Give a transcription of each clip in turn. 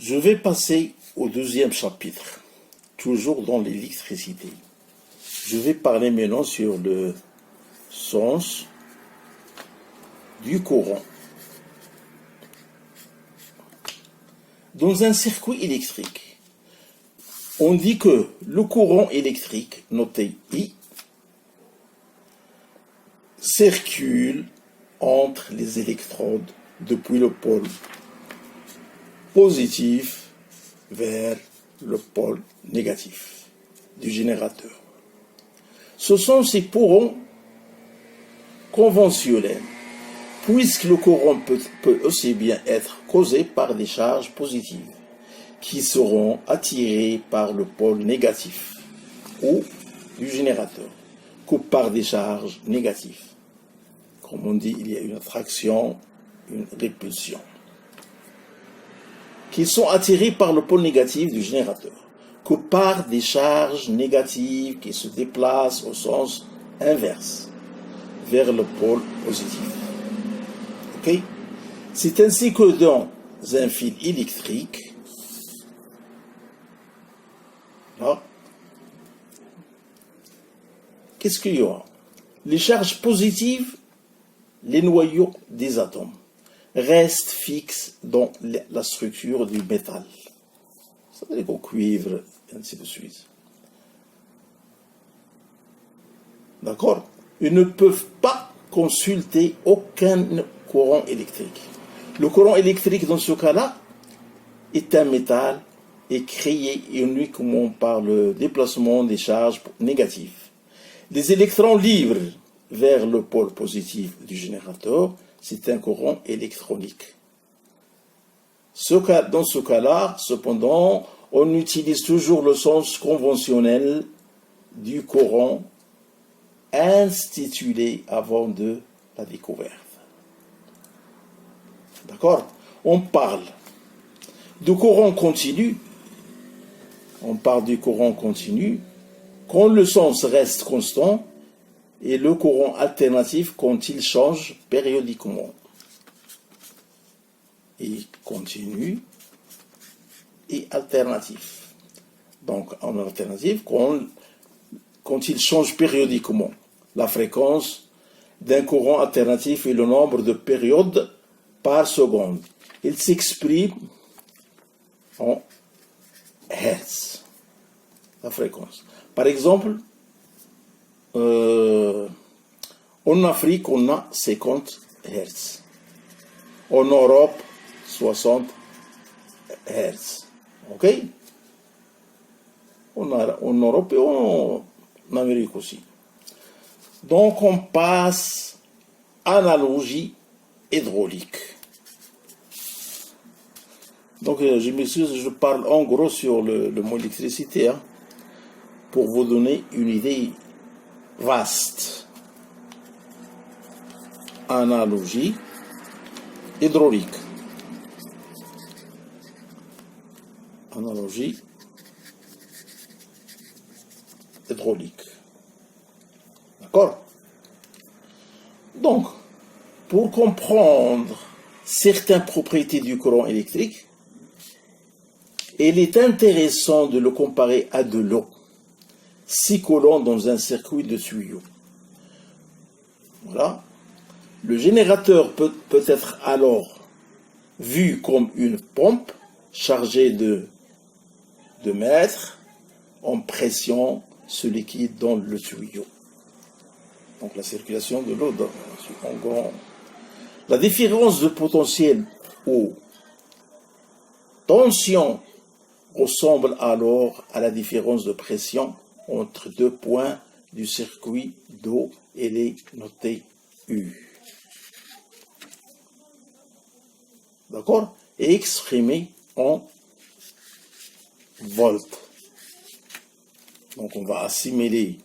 Je vais passer au deuxième chapitre, toujours dans l'électricité. Je vais parler maintenant sur le sens du courant. Dans un circuit électrique, on dit que le courant électrique, noté I, circule entre les électrodes depuis le pôle positif vers le pôle négatif du générateur. Ce sont ces courants conventionnels, puisque le courant peut aussi bien être causé par des charges positives qui seront attirées par le pôle négatif ou du générateur que par des charges négatives. Comme on dit, il y a une attraction, une répulsion, qui sont attirés par le pôle négatif du générateur, que par des charges négatives qui se déplacent au sens inverse, vers le pôle positif. Ok? C'est ainsi que dans un fil électrique, là, qu'est-ce qu'il y aura? Les charges positives, les noyaux des atomes, restent fixes dans la structure du métal. C'est-à-dire au cuivre, et ainsi de suite. D'accord? Ils ne peuvent pas consulter aucun courant électrique. Le courant électrique, dans ce cas-là, est un métal et créé uniquement par le déplacement des charges négatives. Les électrons libres vers le pôle positif du générateur, c'est un courant électronique. Dans ce cas-là, cependant, on utilise toujours le sens conventionnel du courant institué avant de la découverte. D'accord? On parle du courant continu. On parle du courant continu quand le sens reste constant et le courant alternatif quand il change périodiquement. Et continu et alternatif. Donc en alternative, quand il change périodiquement, la fréquence d'un courant alternatif et le nombre de périodes par seconde. Il s'exprime en Hertz, la fréquence. Par exemple, en Afrique, on a 50 Hertz. En Europe, 60 Hertz. OK? En Europe et en Amérique aussi. Donc, on passe analogie hydraulique. Donc, je m'excuse, je parle en gros sur le mot électricité, hein, pour vous donner une idée vaste. Analogie hydraulique. Analogie hydraulique. D'accord? Donc, pour comprendre certaines propriétés du courant électrique, il est intéressant de le comparer à de l'eau s'écoulant dans un circuit de tuyaux. Voilà. Le générateur peut être alors vu comme une pompe chargée de mettre en pression ce liquide dans le tuyau. Donc la circulation de l'eau en grand. La différence de potentiel ou tension ressemble alors à la différence de pression entre deux points du circuit d'eau et les notée U. D'accord? Et exprimé en volts. Donc on va assimiler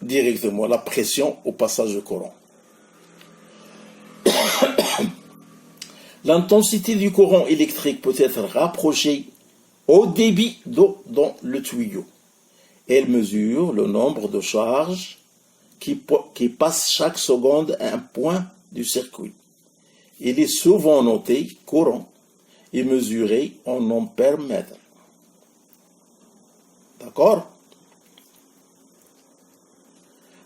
directement la pression au passage de courant. L'intensité du courant électrique peut être rapprochée au débit d'eau dans le tuyau. Elle mesure le nombre de charges qui passent chaque seconde à un point du circuit. Il est souvent noté courant est mesurée en ampères-mètres. D'accord?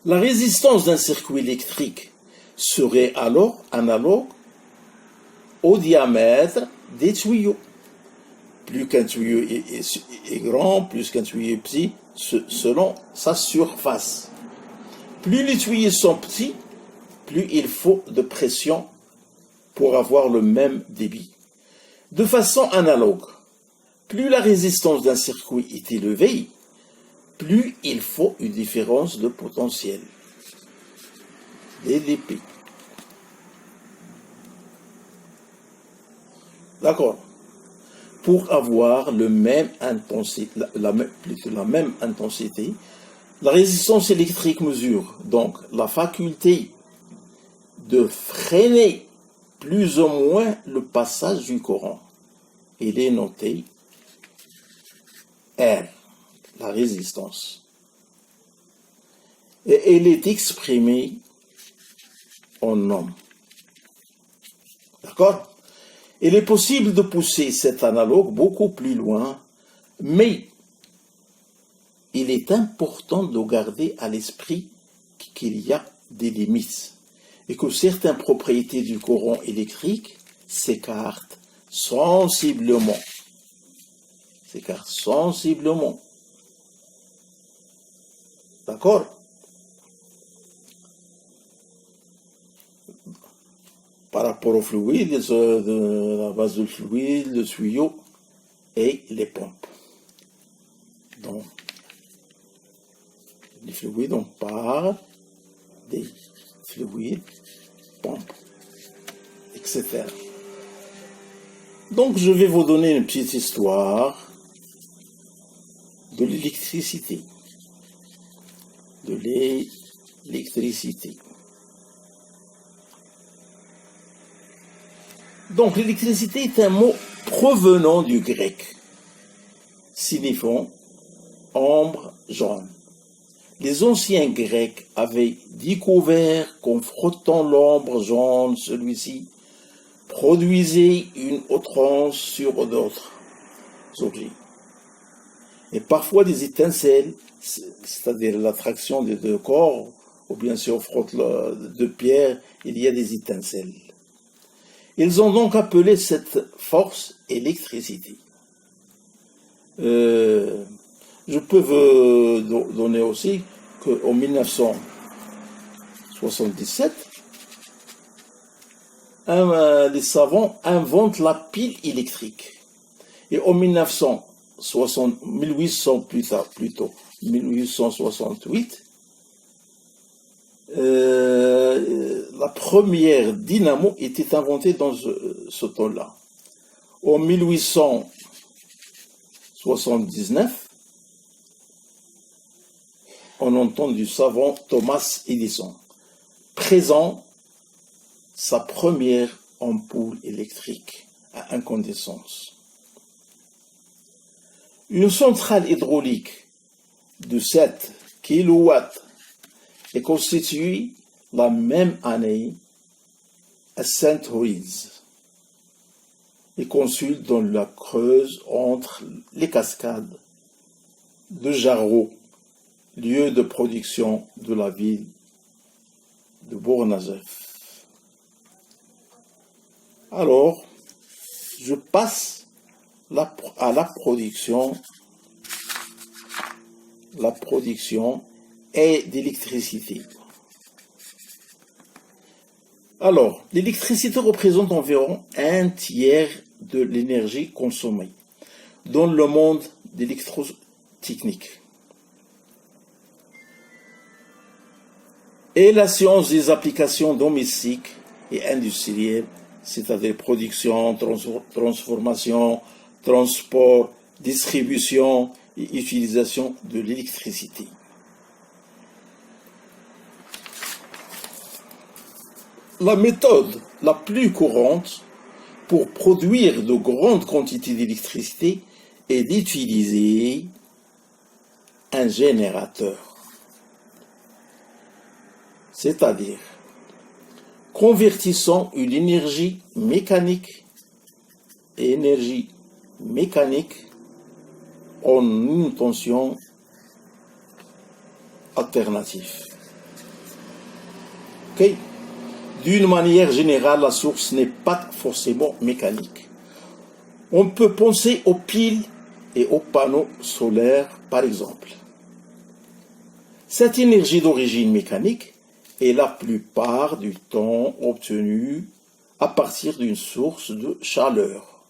La résistance d'un circuit électrique serait alors analogue au diamètre des tuyaux. Plus qu'un tuyau est grand, plus qu'un tuyau est petit, selon sa surface. Plus les tuyaux sont petits, plus il faut de pression pour avoir le même débit. De façon analogue, plus la résistance d'un circuit est élevée, plus il faut une différence de potentiel, dP. D'accord? Pour avoir la même intensité, la résistance électrique mesure donc la faculté de freiner plus ou moins le passage du courant. Il est noté R, la résistance. Et elle est exprimée en ohms. D'accord? Il est possible de pousser cet analogue beaucoup plus loin, mais il est important de garder à l'esprit qu'il y a des limites et que certaines propriétés du courant électrique s'écartent sensiblement. D'accord? Par rapport au fluide, de la base du fluide, le tuyau et les pompes. Donc, les fluides, on parle des fluides, pompes, etc. Donc, je vais vous donner une petite histoire de l'électricité. Donc, l'électricité est un mot provenant du grec, signifiant ombre jaune. Les anciens Grecs avaient découvert qu'en frottant l'ombre jaune, celui-ci produisait une outrance sur d'autres objets. Et parfois des étincelles, c'est-à-dire l'attraction des deux corps, ou bien si on frotte deux pierres, il y a des étincelles. Ils ont donc appelé cette force électricité. Je peux vous donner aussi qu'en 1977, les savants inventent la pile électrique. Et en 1868, la première dynamo était inventée dans ce temps-là. En 1879, on entend du savant Thomas Edison présente sa première ampoule électrique à incandescence. Une centrale hydraulique de 7 kW est constituée la même année à Saint-Louis et conçue dans la Creuse entre les cascades de Jarreau, lieu de production de la ville de Bourg-Nazef. Alors, je passe à la production et d'électricité. Alors, l'électricité représente environ un tiers de l'énergie consommée dans le monde d'électrotechnique. Et la science des applications domestiques et industrielles, c'est-à-dire production, transformation, transport, distribution et utilisation de l'électricité. La méthode la plus courante pour produire de grandes quantités d'électricité est d'utiliser un générateur, c'est-à-dire convertissant une énergie mécanique et énergie mécanique ont une tension alternative. Okay? D'une manière générale, la source n'est pas forcément mécanique. On peut penser aux piles et aux panneaux solaires, par exemple. Cette énergie d'origine mécanique est la plupart du temps obtenue à partir d'une source de chaleur,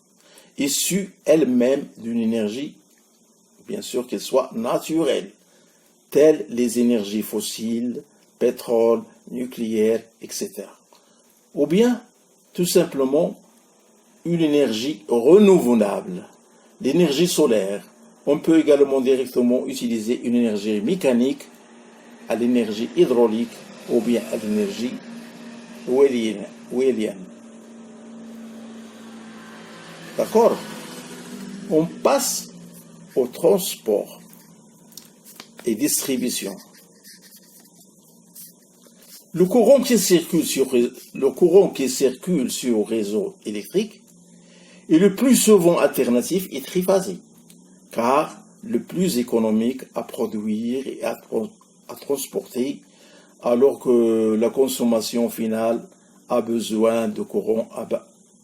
issue elle-même d'une énergie, bien sûr qu'elle soit naturelle, telles les énergies fossiles, pétrole, nucléaire, etc. Ou bien, tout simplement, une énergie renouvelable, l'énergie solaire. On peut également directement utiliser une énergie mécanique à l'énergie hydraulique ou bien à l'énergie wélienne. D'accord? On passe au transport et distribution. Le courant qui circule sur le réseau électrique est le plus souvent alternatif et triphasé, car le plus économique à produire et à transporter, alors que la consommation finale a besoin de courant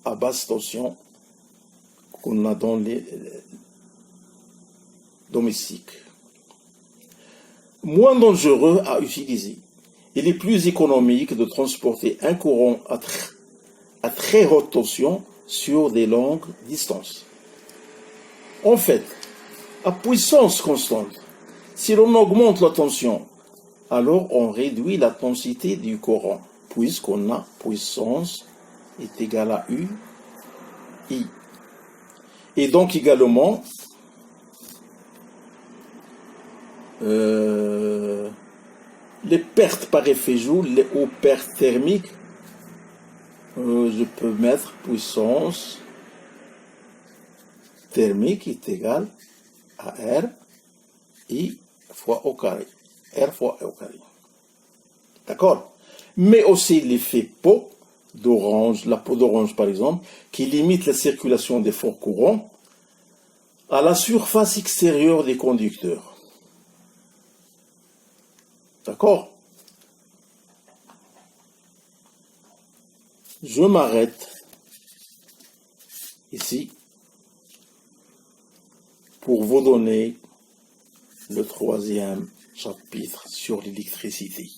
à basse tension qu'on a dans les domestiques. Moins dangereux à utiliser. Il est plus économique de transporter un courant à très haute tension sur des longues distances. En fait, à puissance constante, si l'on augmente la tension, alors on réduit la densité du courant, puisqu'on a puissance est égale à U, I. Et donc également, les pertes par effet Joule ou pertes thermiques, je peux mettre puissance thermique est égale à R, I fois au carré. R fois E au carré. D'accord? Mais aussi l'effet peau d'orange, la peau d'orange par exemple, qui limite la circulation des forts courants à la surface extérieure des conducteurs. D'accord? Je m'arrête ici pour vous donner le 3e chapitre sur l'électricité.